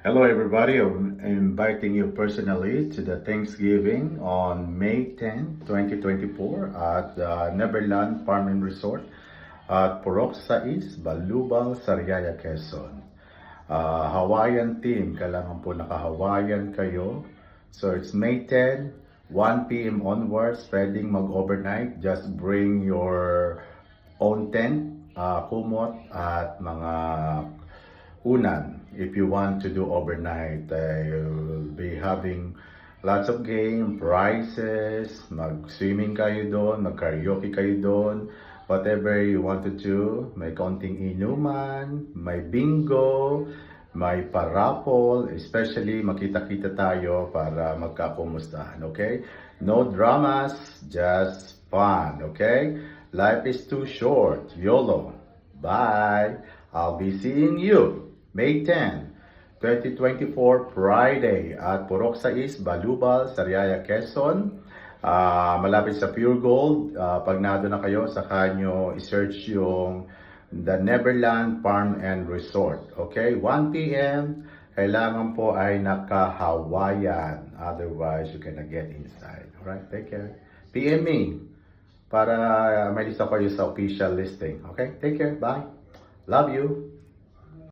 Hello, everybody. I'm inviting you personally to the Thanksgiving on May 10, 2024 at the Neverland Farm and Resort at Purok Sais, Balubal, Sariaya, Quezon. Hawaiian team, kailangan po naka-Hawaiian kayo. So it's May 10, 1 p.m. onwards, pwedeng mag-overnight. Just bring your own tent, kumot at mga unan. If you want to do overnight, you'll be having lots of game, prizes, mag-swimming kayo doon, mag-karaoke kayo doon, whatever you want to do. May konting inuman, may bingo, may parapol, especially makita-kita tayo para magkakumustahan, okay? No dramas, just fun, okay? Life is too short, YOLO. Bye! I'll be seeing you May 10, 2024, Friday at Purok Sais, Balubal, Sariaya, Quezon. Malapit sa Pure Gold. Pag nado na kayo, saka nyo i-search yung The Neverland Farm and Resort. Okay? 1 p.m. Kailangan po ay naka-Hawaiian. Otherwise, you cannot get inside. Alright? Take care. PM me para may lista kayo sa official listing. Okay? Take care. Bye. Love you.